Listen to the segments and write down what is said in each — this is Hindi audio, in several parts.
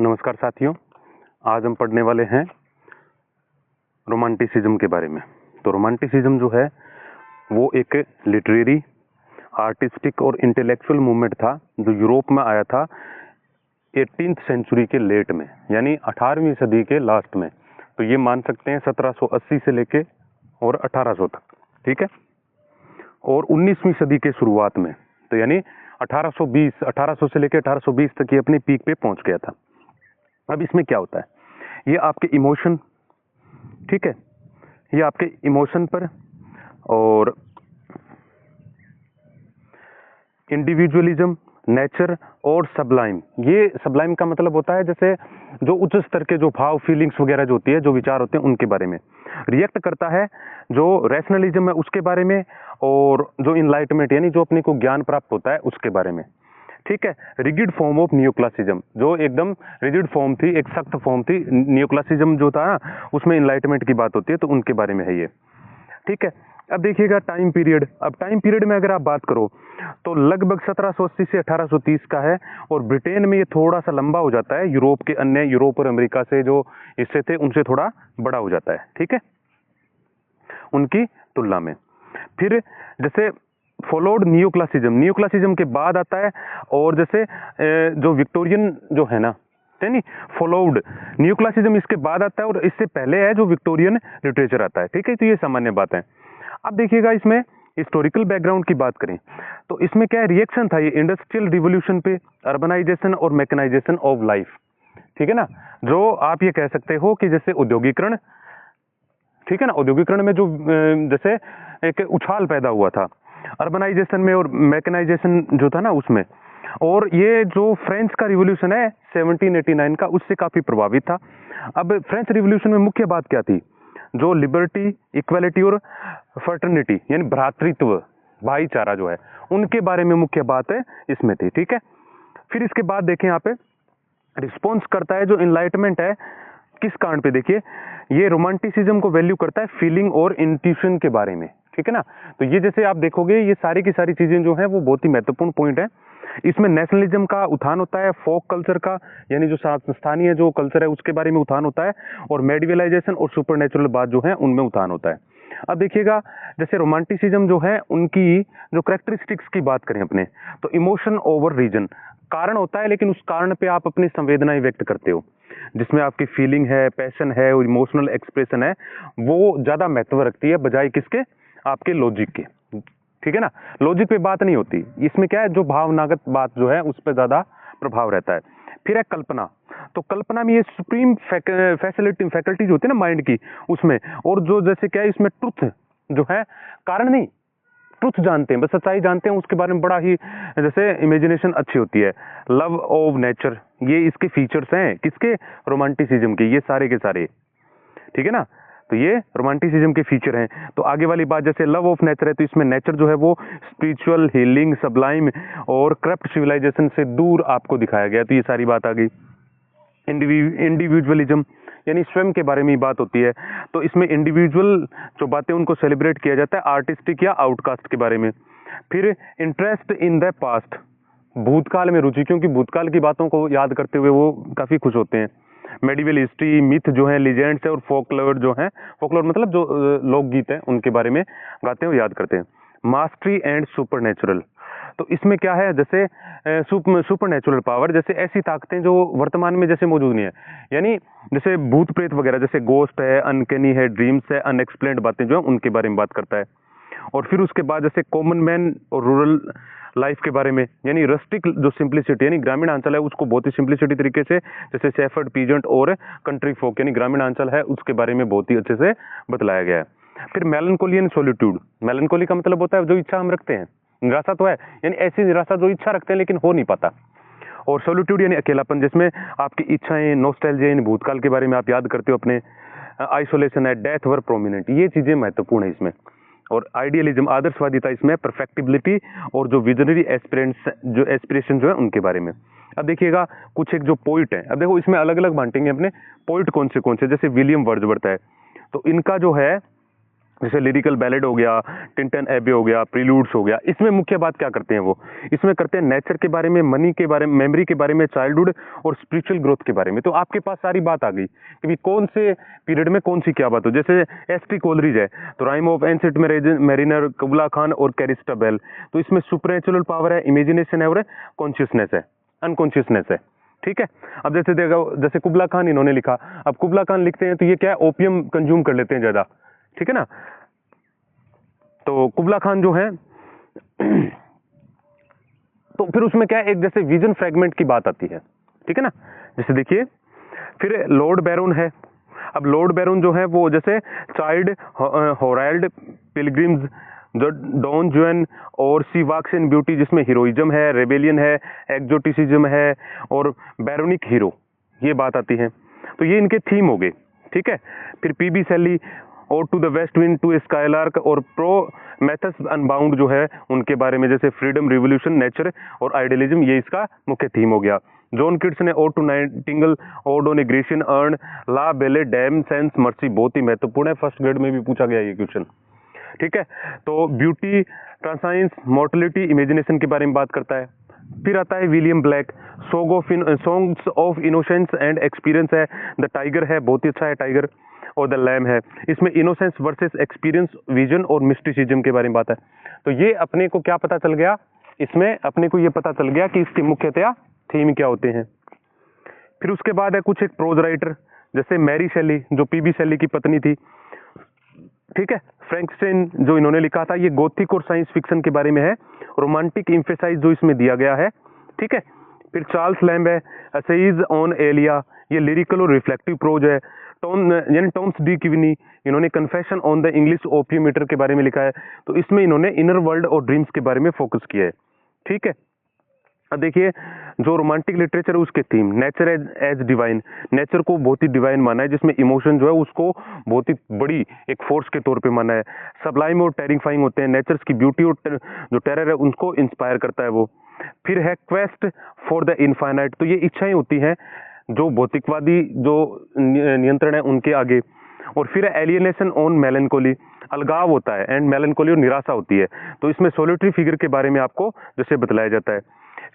नमस्कार साथियों, आज हम पढ़ने वाले हैं रोमांटिसिज्म के बारे में। तो रोमांटिसिज्म जो है वो एक लिटरेरी, आर्टिस्टिक और इंटेलेक्चुअल मूवमेंट था जो यूरोप में आया था 18th सेंचुरी के लेट में, यानी 18वीं सदी के लास्ट में। तो ये मान सकते हैं 1780 से लेके और 1800 तक, ठीक है। और 19वीं सदी के शुरुआत में, तो यानी 1800 से लेके 1820 तक ये अपने पीक पे पहुंच गया था। अब इसमें क्या होता है, ये आपके इमोशन, ठीक है, ये आपके इमोशन पर और इंडिविजुअलिज्म, नेचर और सबलाइम। ये सबलाइम का मतलब होता है जैसे जो उच्च स्तर के जो भाव, फीलिंग्स वगैरह जो होती है, जो विचार होते हैं उनके बारे में रिएक्ट करता है। जो रैशनलिज्म है उसके बारे में, और जो इनलाइटमेंट यानी जो अपने को ज्ञान प्राप्त होता है उसके बारे में, ठीक है। रिजिड फॉर्म ऑफ नियोक्लासिज्म, जो एकदम रिजिड फॉर्म थी, एक सख्त फॉर्म थी। नियोक्लासिज्म जो था उसमें इनलाइटमेंट की बात होती है, तो उनके बारे में है ये, ठीक है। अब देखिएगा टाइम पीरियड। अब टाइम पीरियड में अगर आप बात करो तो लगभग 1780 से 1830 का है, और ब्रिटेन में ये थोड़ा सा लंबा हो जाता है। यूरोप के अन्य, यूरोप और अमेरिका से जो हिस्से थे उनसे थोड़ा बड़ा हो जाता है, ठीक है, उनकी तुलना में। फिर जैसे फॉलोड नियोक्लासिज्म, नियोक्लासिज्म के बाद आता है, और जैसे जो विक्टोरियन जो है ना, नहीं, फॉलोड नियोक्लासिज्म इसके बाद आता है, और इससे पहले है जो विक्टोरियन लिटरेचर आता है, ठीक है। तो ये सामान्य बात है। अब देखिएगा इसमें हिस्टोरिकल बैकग्राउंड की बात करें तो इसमें क्या है, रिएक्शन था ये इंडस्ट्रियल रिवोल्यूशन पे, अर्बनाइजेशन और मैकेनाइजेशन ऑफ लाइफ, ठीक है ना। जो आप ये कह सकते हो कि जैसे औद्योगिकरण, ठीक है ना, औद्योगिकरण में जो जैसे एक उछाल पैदा हुआ था अर्बनाइजेशन में, और मैकेनाइजेशन जो था ना उसमें। और ये जो फ्रेंच का रिवोल्यूशन है 1789 का, उससे काफी प्रभावित था। अब फ्रेंच रिवोल्यूशन में मुख्य बात क्या थी, जो लिबर्टी, इक्वालिटी और फर्टर्निटी यानी भ्रातृत्व, भाईचारा जो है, उनके बारे में मुख्य बात है इसमें थी, ठीक है। फिर इसके बाद देखें यहाँ पे रिस्पॉन्स करता है जो इनलाइटमेंट है, किस कारण पे, देखिए ये रोमांटिसिज्म को वैल्यू करता है फीलिंग और इंट्यूशन के बारे में, ठीक है ना। तो ये जैसे आप देखोगे ये सारी की सारी चीजें जो है वो बहुत ही महत्वपूर्ण पॉइंट है। इसमें नेशनलिज्म का उत्थान होता है, फोक कल्चर का यानी जो स्थानीय जो कल्चर है उसके बारे में उत्थान होता है, और मेडिवलाइजेशन और सुपरनेचुरल बात जो है उनमें उत्थान होता है। अब देखिएगा जैसे रोमांटिसिज्म जो है उनकी जो कैरेक्टरिस्टिक्स की बात करें अपने, तो इमोशन ओवर रीजन, कारण होता है लेकिन उस कारण पे आप अपनी संवेदनाएं व्यक्त करते हो, जिसमें आपकी फीलिंग है, पैशन है और इमोशनल एक्सप्रेशन है, वो ज्यादा महत्व रखती है बजाय किसके, आपके लॉजिक के, ठीक है ना। लॉजिक पे बात नहीं होती इसमें, क्या है जो भावनागत बात जो है उस पर ज्यादा प्रभाव रहता है। फिर है कल्पना, तो कल्पना में ये सुप्रीम फैकल्टीज होती है ना माइंड की उसमें, और जो जैसे क्या है इसमें ट्रुथ जो है, कारण नहीं, ट्रुथ जानते हैं, बस सच्चाई जानते हैं, उसके बारे में बड़ा ही जैसे इमेजिनेशन अच्छी होती है। लव ऑफ नेचर, ये इसके फीचर्स हैं किसके, रोमांटिसिज्म के, ये सारे के सारे, ठीक है ना। तो ये रोमांटिसिज्म के फीचर हैं। तो आगे वाली बात जैसे लव ऑफ नेचर है, तो इसमें नेचर जो है वो स्पिरिचुअल, हीलिंग, सबलाइम और करप्ट सिविलाइजेशन से दूर आपको दिखाया गया, तो ये सारी बात आ गई। इंडिविजुअलिज्म यानी स्वयं के बारे में बात होती है, तो इसमें इंडिविजुअल जो बातें उनको सेलिब्रेट किया जाता है, आर्टिस्टिक या आउटकास्ट के बारे में। फिर इंटरेस्ट इन द पास्ट, भूतकाल में रुचि, क्योंकि भूतकाल की बातों को याद करते हुए वो काफी खुश होते हैं। मेडिवल हिस्ट्री, मिथ जो है, लीजेंड्स है, और फोकलोर जो है, फोकलोर मतलब जो लोकगीत है उनके बारे में गाते हैं, याद करते हैं। मास्टरी एंड सुपरनेचुरल, तो इसमें क्या है जैसे सुपरनेचुरल पावर, जैसे ऐसी ताकतें जो वर्तमान में जैसे मौजूद नहीं है, यानी जैसे भूत प्रेत वगैरह, जैसे गोस्ट है, अनकैनी है, ड्रीम्स है, अनएक्सप्लेन्ड बातें जो है उनके बारे में बात करता है। और फिर उसके बाद जैसे कॉमन मैन और रूरल लाइफ के बारे में, यानी रस्टिक जो सिंप्लिसिटी यानी ग्रामीण अंचल है उसको बहुत ही सिंप्लिसिटी तरीके से, जैसे शेफर्ड, पीजेंट और कंट्री फोक यानी ग्रामीण अंचल है उसके बारे में बहुत ही अच्छे से बतलाया गया है। फिर मेलनकोली एंड सॉलिट्यूड, मेलनकोली का मतलब होता है जो इच्छा हम रखते हैं, निराशा तो है, यानी ऐसी निराशा जो इच्छा रखते हैं लेकिन हो नहीं पाता। और सॉलिट्यूड यानी अकेलापन, जिसमें आपकी इच्छाएं, नॉस्टैल्जिया यानी भूतकाल के बारे में आप याद करते हो अपने। आइसोलेशन है, डेथ वर प्रोमिनेंट, ये चीजें महत्वपूर्ण है इसमें। और आइडियलिज्म, आदर्शवादिता इसमें, परफेक्टिबिलिटी और जो विजनरी एस्पिरेशन जो है उनके बारे में। अब देखिएगा कुछ एक जो पोइट है, अब देखो इसमें अलग अलग बांटेंगे अपने पोइट कौन से, जैसे विलियम वर्ड्सवर्थ है, तो इनका जो है जैसे लिरिकल बैलेड हो गया, टिंटन एबे हो गया, प्रीलूड्स हो गया। इसमें मुख्य बात क्या करते हैं वो, इसमें करते हैं नेचर के बारे में, मनी के बारे में, मेमोरी के बारे में, चाइल्डहुड और स्पिरिचुअल ग्रोथ के बारे में। तो आपके पास सारी बात आ गई कि भी कौन से पीरियड में कौन सी क्या बात हो। जैसे एस.टी. कोलरिज है तो rhyme of ancient mariner, कुबला Khan और कैरिस्टा बेल, तो इसमें सुपरनेचुरल पावर है, इमेजिनेशन है और कॉन्शियसनेस है, अनकॉन्शियसनेस है। ठीक है। अब जैसे देखो, जैसे कुबला खान इन्होंने लिखा, अब कुबला खान लिखते हैं तो ये क्या है, ओपियम कंज्यूम कर लेते हैं ज्यादा, ठीक है ना। तो कुबला खान जो है तो फिर उसमें क्या है, एक जैसे विजन फ्रेगमेंट की बात आती है, ठीक है ना। जैसे देखिए फिर लॉर्ड बैरोन है। अब लॉर्ड बैरोन जो है वो जैसे चाइल्ड होराल्ड पिलग्रिम्स, जो डॉन जुएन और सी वॉक्स इन ब्यूटी, जिसमें हीरोइज्म है, रेबेलियन है, एक्जोटिसिज्म है और बैरोनिक हीरो, ये बात आती है। तो ये इनके थीम हो गए, ठीक है। फिर पीबी सेली और to the west wind, to skylark और प्रो मेथस अनबाउंड जो है उनके बारे में, जैसे फ्रीडम, रिवोल्यूशन, नेचर और आइडियलिज्म, ये इसका मुख्य थीम हो गया। जॉन किट्स ने ode to nightingale, ode on a Grecian urn, la belle, dame, sense, mercy, बहुत ही महत्वपूर्ण है, फर्स्ट ग्रेड में भी पूछा गया ये क्वेश्चन, ठीक है। तो ब्यूटी, ट्रांसाइंस, मोर्टलिटी, इमेजिनेशन के बारे में बात करता है। फिर आता है William black, songs of innocence and experience है, द टाइगर है, बहुत ही अच्छा है टाइगर, और द लैम है। इसमें इनोसेंस वर्सेस एक्सपीरियंस, विजन और मिस्टिसिज्म के बारे में बात है। तो ये अपने को क्या पता चल गया, इसमें अपने को ये पता चल गया कि इसके मुख्यतया थीम क्या होते हैं। फिर उसके बाद है कुछ एक प्रोज राइटर, जैसे मैरी शेली जो पीबी शेली की पत्नी थी, ठीक है। फ्रैंकस्टाइन जो इन्होंने लिखा था, ये गोथिक और साइंस फिक्शन के बारे में है, रोमांटिक एम्फेसाइज जो इसमें दिया गया है, ठीक है। फिर चार्ल्स लैम्ब है, एसेज ऑन एलिया, ये लिरिकल और रिफ्लेक्टिव प्रोज है। टॉम्स डी किवनी, इन्होंने confession on the English opium eater के बारे में लिखा है, तो इसमें इन्होंने इनर वर्ल्ड और ड्रीम्स के बारे में फोकस किया है, ठीक है। अब देखिए जो रोमांटिक लिटरेचर है उसके थीम, नेचर एज डिवाइन, नेचर को बहुत ही डिवाइन माना है, जिसमें इमोशन जो है उसको बहुत ही बड़ी एक फोर्स के तौर पे माना है। सबलाइम और टेरिफाइंग होते हैं, नेचर्स की ब्यूटी और जो टेरर है उनको इंस्पायर करता है वो। फिर है क्वेस्ट फॉर द इनफाइनाइट, तो ये इच्छाएं होती हैं जो भौतिकवादी जो नियंत्रण है उनके आगे। और फिर एलियनेशन ऑन मेलनकोली, अलगाव होता है, एंड मेलनकोली और निराशा होती है, तो इसमें सोलिटरी फिगर के बारे में आपको जैसे बतलाया जाता है।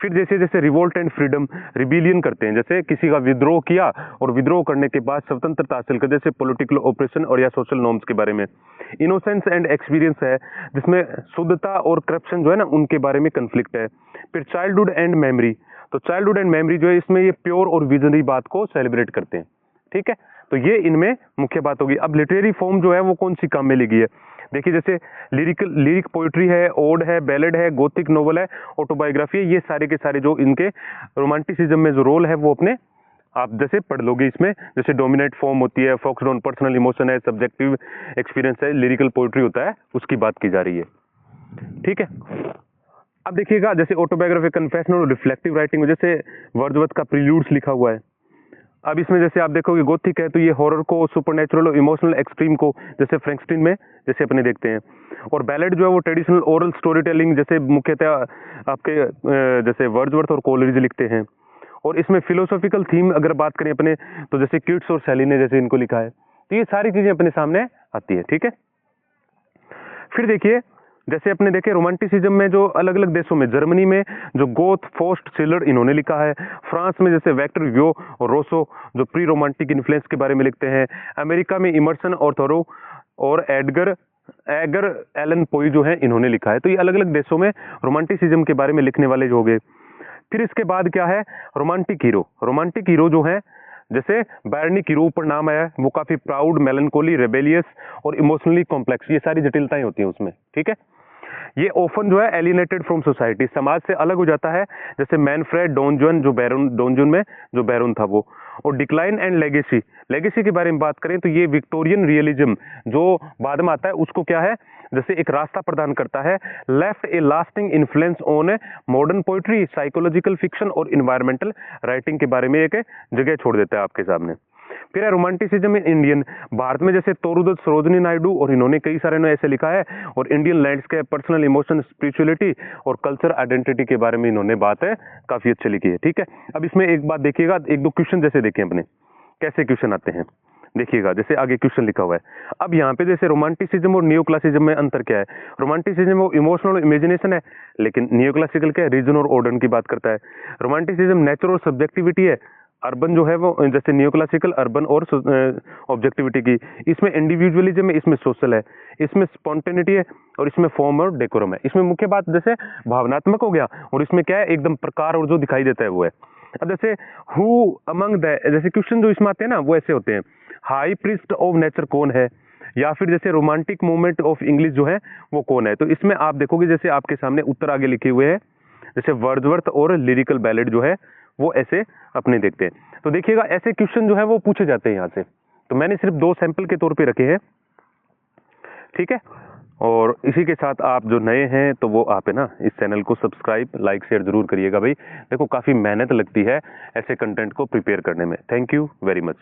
फिर जैसे जैसे रिवोल्ट एंड फ्रीडम, रिबिलियन करते हैं, जैसे किसी का विद्रोह किया और विद्रोह करने के बाद स्वतंत्रता हासिल कर, जैसे पॉलिटिकल ऑपरेशन और या सोशल नॉर्म्स के बारे में। इनोसेंस एंड एक्सपीरियंस है, जिसमें शुद्धता और करप्शन जो है ना उनके बारे में कन्फ्लिक्ट है। फिर चाइल्डहुड एंड मेमोरी, तो चाइल्डहुड एंड मेमोरी जो है इसमें ये प्योर और विजनरी बात को सेलिब्रेट करते हैं, ठीक है। तो ये इनमें मुख्य बात होगी। अब लिटरेरी फॉर्म जो है वो कौन सी काम में ली गई है, देखिए जैसे लिरिक पोइट्री है, ओड है, बैलेड है, गोथिक नोवेल है, ऑटोबायोग्राफी है, ये सारे के सारे जो इनके रोमांटिसिज्म में जो रोल है वो अपने आप जैसे पढ़ लोगे इसमें। जैसे डोमिनेट फॉर्म होती है, फोकस्ड ऑन पर्सनल इमोशन है, सब्जेक्टिव एक्सपीरियंस है, लिरिकल पोइट्री होता है, उसकी बात की जा रही है, ठीक है। अब देखिएगा जैसे ऑटोबायोग्राफी, कन्फेशनल और रिफ्लेक्टिव राइटिंग, जैसे वर्ड्सवर्थ का प्रील्यूड्स लिखा हुआ है। अब इसमें जैसे आप देखोगे गोथिक है तो ये हॉरर को, सुपरनेचुरल और इमोशनल एक्सट्रीम को, जैसे फ्रैंकस्टाइन में जैसे अपने देखते हैं। और बैलेड जो है वो ट्रेडिशनल ओरल स्टोरी टेलिंग, जैसे मुख्यतः आपके जैसे वर्ड्सवर्थ और कोलरिज लिखते हैं। और इसमें फिलोसॉफिकल थीम अगर बात करें अपने, तो जैसे किट्स और शैली ने जैसे इनको लिखा है, तो ये सारी चीजें अपने सामने आती है, ठीक है। फिर देखिए जैसे अपने देखे रोमांटिसिज्म में जो अलग अलग देशों में, जर्मनी में जो गोथ, फोस्ट, सिलर इन्होंने लिखा है। फ्रांस में जैसे वेक्टर व्यो और रोसो जो प्री रोमांटिक इन्फ्लुएंस के बारे में लिखते हैं। अमेरिका में इमर्सन और थोरो और एडगर एलन पोई जो है इन्होंने लिखा है। तो ये अलग अलग देशों में रोमांटिसिज्म के बारे में लिखने वाले जो हो गए। फिर इसके बाद क्या है, रोमांटिक हीरो। रोमांटिक हीरो जो है जैसे बैरनिक हीरो पर नाम आया, वो काफी प्राउड, मेलनकोली, रेबेलियस और इमोशनली कॉम्प्लेक्स, ये सारी जटिलताएं होती हैं उसमें, ठीक है। ये ऑफन जो है एलिनेटेड फ्रॉम सोसाइटी, समाज से अलग हो जाता है, जैसे मैनफ्रेड डॉनजुन जो बैरोन, डॉनजुन में जो बैरोन था वो। और डिक्लाइन एंड लेगेसी, लेगेसी के बारे में बात करें तो ये विक्टोरियन रियलिज्म जो बाद में आता है उसको क्या है, जैसे एक रास्ता प्रदान करता है। Left A lasting influence on modern poetry, psychological fiction और इन्वायरमेंटल राइटिंग के बारे में एक जगह छोड़ देता है आपके सामने। फिर है रोमांटिसिज्म इन इंडियन, भारत में जैसे तोरुदत्त, सरोजनी नायडू और इन्होंने कई सारे ने ऐसे लिखा है। और Indian landscape, personal emotion, spirituality और कल्चर आइडेंटिटी के बारे में इन्होंने बात है काफी अच्छी लिखी है, ठीक है। अब इसमें एक बात देखिएगा, एक दो क्वेश्चन जैसे देखें अपने कैसे क्वेश्चन आते हैं। देखिएगा जैसे आगे क्वेश्चन लिखा हुआ है। अब यहाँ पे जैसे रोमांटिसिज्म और नियो क्लासिज्म में अंतर क्या है? रोमांटिसिज्म वो इमोशनल इमेजिनेशन है, लेकिन नियो क्लासिकल क्या है? रीजन और ऑर्डर की बात करता है। रोमांटिसिज्म नेचर और सब्जेक्टिविटी है, अर्बन जो है वो जैसे नियो क्लासिकल अर्बन और ऑब्जेक्टिविटी की। इसमें इंडिविजुअलिज्म है, इसमें सोशल है, इसमें स्पॉन्टेनिटी है और इसमें फॉर्म और डेकोरम है। इसमें मुख्य बात जैसे भावनात्मक हो गया और इसमें क्या है एकदम प्रकार और जो दिखाई देता है वो है। अब जैसे हु अमंग द, जैसे क्वेश्चन जो इसमें आते हैं ना वो ऐसे होते हैं, हाई प्रीस्ट ऑफ नेचर कौन है, या फिर जैसे रोमांटिक मोमेंट ऑफ इंग्लिश जो है वो कौन है। तो इसमें आप देखोगे जैसे आपके सामने उत्तर आगे लिखे हुए हैं, जैसे वर्ड्सवर्थ और लिरिकल बैलेड जो है वो ऐसे अपने देखते हैं। तो देखिएगा ऐसे क्वेश्चन जो है वो पूछे जाते हैं यहाँ से। तो मैंने सिर्फ 2 सैंपल के तौर पे रखे हैं, ठीक है। और इसी के साथ आप जो नए हैं तो वो आप है ना इस चैनल को सब्सक्राइब लाइक शेयर जरूर करिएगा भाई। देखो काफ़ी मेहनत लगती है ऐसे कंटेंट को प्रिपेयर करने में। Thank you very much.